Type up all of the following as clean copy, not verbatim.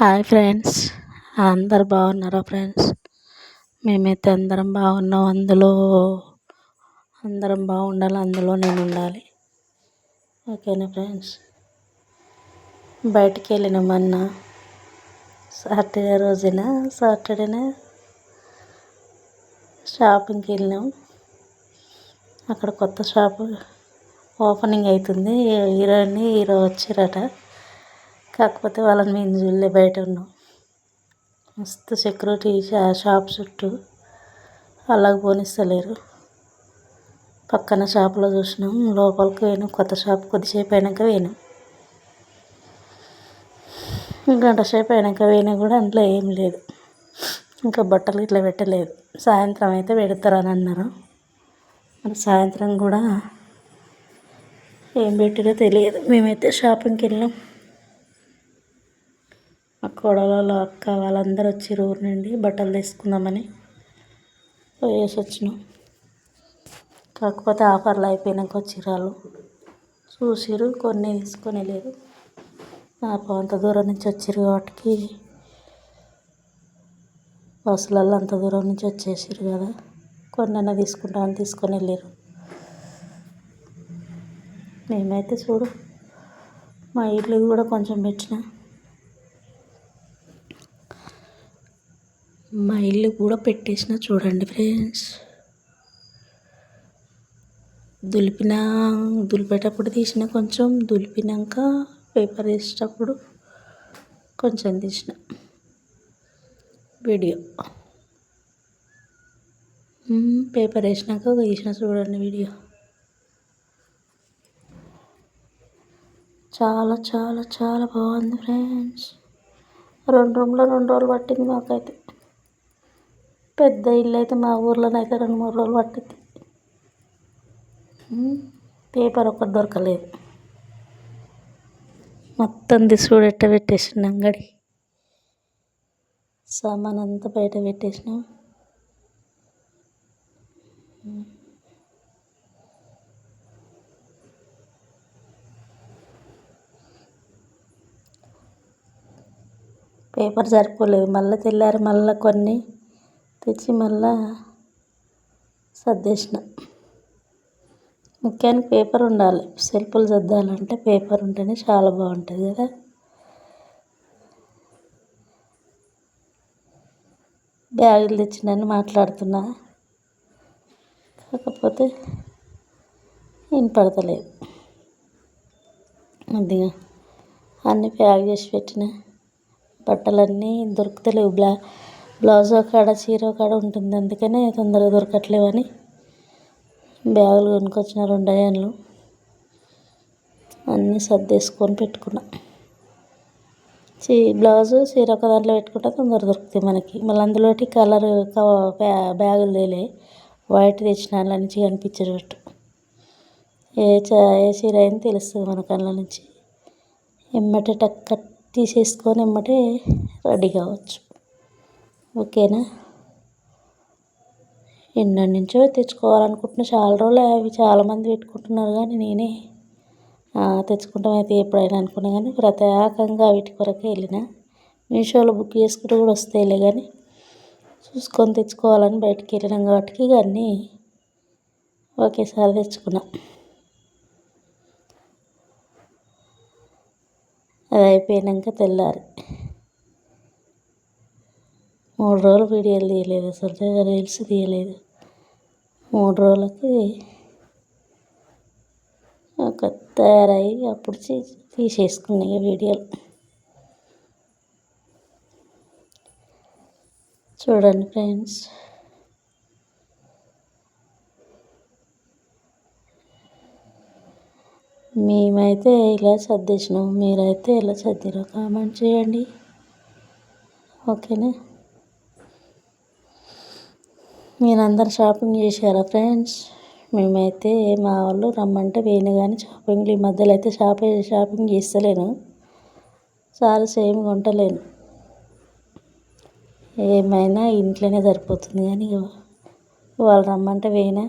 Hi friends, అందరు బాగున్నారా friends? మేమైతే అందరం బాగున్నాం. అందరం బాగుండాలి, అందులో నేను ఉండాలి. ఓకేనా ఫ్రెండ్స్? బయటికి వెళ్ళినాం సాటర్డేనే షాపింగ్కి వెళ్ళినాం. అక్కడ కొత్త షాపు ఓపెనింగ్ అవుతుంది. హీరో వచ్చారట. కాకపోతే వాళ్ళని మేము చూడలే, బయట ఉన్నాం. మస్తు సెక్యూరిటీ షాప్ చుట్టూ అలాగ పోనిస్తలేరు. పక్కన షాపులో చూసినాం, లోపలికి పోయినాం. కొత్త షాప్ కొద్దిసేపు అయినాక పోయినాం. గంట సేపు అయినాక పోయినా కూడా అందులో ఏం లేదు. ఇంకా బట్టలు ఇట్లా పెట్టలేదు. సాయంత్రం అయితే పెడతారని అన్నారు. మరి సాయంత్రం కూడా ఏం పెట్టిరో తెలియదు. మేమైతే షాపింగ్కి వెళ్ళాం. మా కోడల అక్క వాళ్ళందరూ వచ్చి ఊరు నుండి బట్టలు తీసుకుందామని పోయేసి వచ్చినాం. కాకపోతే ఆఫర్లు అయిపోయినాక వచ్చిర్రు. వాళ్ళు చూసిర్రు, కొన్ని తీసుకొని వెళ్ళారు. అంత దూరం నుంచి వచ్చిర్రు కాబట్టి బస్సులలో అంత దూరం నుంచి వచ్చేసారు కదా, కొన్నైనా తీసుకుంటామని తీసుకొని వెళ్ళారు. మేమైతే చూడు, మా ఇల్లు కూడా కొంచెం పెట్టేసిన చూడండి ఫ్రెండ్స్. దులిపేటప్పుడు తీసిన, కొంచెం దులిపినాక పేపర్ వేసేటప్పుడు కొంచెం తీసిన వీడియో. పేపర్ వేసినాక తీసిన చూడండి వీడియో. చాలా చాలా చాలా బాగుంది ఫ్రెండ్స్. 2 రూమ్లో 2 రోజులు పట్టింది మాకైతే. పెద్ద ఇల్లు అయితే మా ఊర్లోనైతే 2-3 రోజులు పట్టింది. పేపర్ ఒకటి దొరకలేదు. మొత్తం దిసుడు ఎట్ట పెట్టేసిన అంగడి సామాన్ అంతా బయట పెట్టేసినాం. పేపర్ సరిపోలేదు. మళ్ళీ తెల్లారి మళ్ళీ కొన్ని తెచ్చి మళ్ళా సర్దేసిన. ముఖ్యానికి పేపర్ ఉండాలి. సెల్ఫ్లు సర్దాలంటే పేపర్ ఉంటేనే చాలా బాగుంటుంది కదా. బ్యాగులు తెచ్చినని మాట్లాడుతున్నా, కాకపోతే వినపడతలేదు. కొద్దిగా అన్నీ ప్యాక్ చేసి పెట్టిన. బట్టలన్నీ దొరుకుతలేవు. బ్లౌజ్ కాడ చీర కాడ ఉంటుంది, అందుకనే తొందరగా దొరకట్లేవని బ్యాగులు కొనుక్కొచ్చిన 2 డజన్లు. అన్నీ సర్దేసుకొని పెట్టుకున్నా. బ్లౌజు చీర ఒక దాంట్లో పెట్టుకుంటే తొందర దొరుకుతాయి మనకి. మళ్ళీ అందులోటి కలర్ బ్యాగులు తేలే, వైట్ తెచ్చిన అందులో నుంచి కనిపించేటట్టు. ఏ చీర అయినా తెలుస్తుంది మనకు అందులో నుంచి. ఎమ్మటే టక్క తీసేసుకొని ఎమ్మటే రెడీ కావచ్చు. ఓకేనా? ఎన్నటి నుంచో తెచ్చుకోవాలనుకుంటున్నా, చాలా రోజులు అవి చాలామంది పెట్టుకుంటున్నారు. కానీ నేనే తెచ్చుకుంటామైతే ఎప్పుడైనా అనుకున్నా, కానీ ప్రత్యేకంగా వీటి కొరకే వెళ్ళిన. మీషోలో బుక్ చేసుకుంటే కూడా వస్తాయిలే, కానీ చూసుకొని తెచ్చుకోవాలని బయటికి వెళ్ళినాం కాబట్టి ఇక అన్నీ ఒకేసారి తెచ్చుకున్నా. అది అయిపోయాక తెల్లారి 3 రోజులు వీడియోలు తీయలేదు, అసలు రీల్స్ తీయలేదు. 3 రోజులకి ఒక తయారయ్యి అప్పుడు తీసేసుకున్నాయి వీడియోలు. చూడండి ఫ్రెండ్స్. మేమైతే ఇలా సర్దేసినాం, మీరైతే ఎలా సర్దిరో కామెంట్ చేయండి. ఓకేనా? మీరందరూ షాపింగ్ చేశారా ఫ్రెండ్స్? మేమైతే మా వాళ్ళు రమ్మంటే పోయినా, కానీ షాపింగ్లు ఈ మధ్యలో అయితే షాపింగ్ చేస్తలేను. చాలా సేమ్ కొంటలేను. ఏమైనా ఇంట్లోనే సరిపోతుంది. కానీ వాళ్ళు రమ్మంటే పోయినా,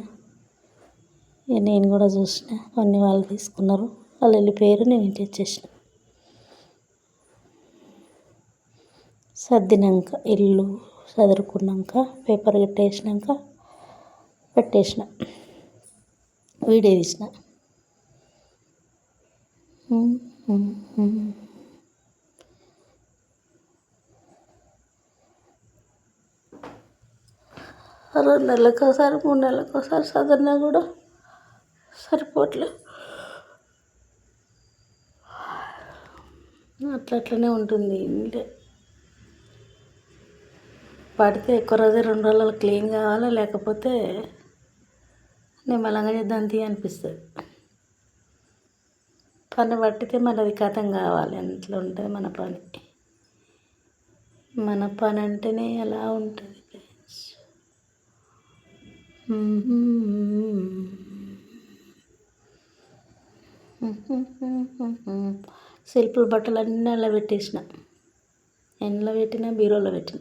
నేను కూడా చూసిన. కొన్ని వాళ్ళు తీసుకున్నారు, వాళ్ళు వెళ్ళిపోయారు, నేను ఇంటికి వచ్చేసిన. సర్దినాక ఇల్లు చదురుకున్నాక పేపర్ కట్టేసినాక పెట్టేసిన వీడియో తీసిన. రెండు నెలలకు ఒకసారి 3 నెలలకు ఒకసారి చదివినా కూడా సరిపోవట్లేదు. అట్లనే ఉంటుంది. పడితే ఎక్కువ రోజు 2 రోజులలో క్లీన్ కావాలి, లేకపోతే నిమ్మలంగా చేద్దాం అనిపిస్తుంది. పని పట్టితే మనది కథం కావాలి, అట్లా ఉంటుంది మన పని. మన పని అంటేనే అలా ఉంటుంది. సెల్ఫ్ల బట్టలు అన్నీ అలా పెట్టేసిన. ఎండలో పెట్టిన, బీరోలో పెట్టిన.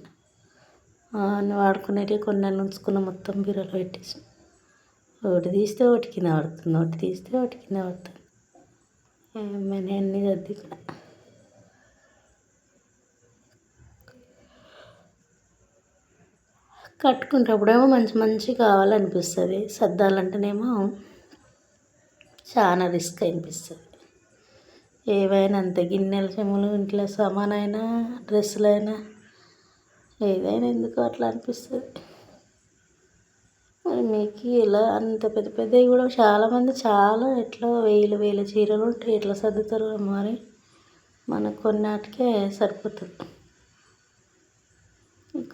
వాడుకునేవి కొన్ని ఉంచుకున్న, మొత్తం బీరోలో పెట్టేసిన. ఒకటి తీస్తే ఒకటి కింద పడుతుంది, ఒకటి తీస్తే ఒకటి కింద పడుతుంది. నేను అన్నీ సర్దుకున్నా. కట్టుకునేటప్పుడేమో మంచి కావాలనిపిస్తుంది, సర్దాలంటేనేమో చాలా రిస్క్ అనిపిస్తుంది. ఏవైనా అంతే, గిన్నెల చెములు, ఇంట్లో సామానైనా, డ్రెస్సులైనా, ఏదైనా ఎందుకు అట్లా అనిపిస్తుంది. మరి మీకు ఇలా అంత పెద్ద పెద్దవి కూడా చాలామంది చాలా ఎట్లా వేల చీరలు ఉంటాయి, ఎట్లా సర్దుతారు మరి. మనకు కొన్నిటికే సరిపోతుంది,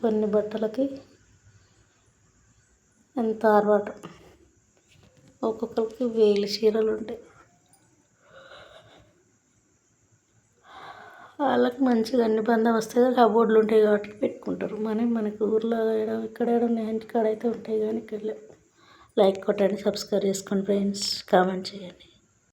కొన్ని బట్టలకి ఎంత ఆర్భాటం. ఒక్కొక్కరికి 1000 చీరలు ఉంటాయి. వాళ్ళకి మంచిగా అన్ని బందోబస్తుగా కబోర్డ్లు ఉంటాయి కాబట్టి పెట్టుకుంటారు. మనకు ఊర్లో ఇక్కడ ఉన్నాయి, ఇంటికాడ అయితే ఉంటాయి కానీ ఇక్కడ లేవు. లైక్ కొట్టండి, సబ్స్క్రైబ్ చేసుకోండి ఫ్రెండ్స్, కామెంట్ చేయండి.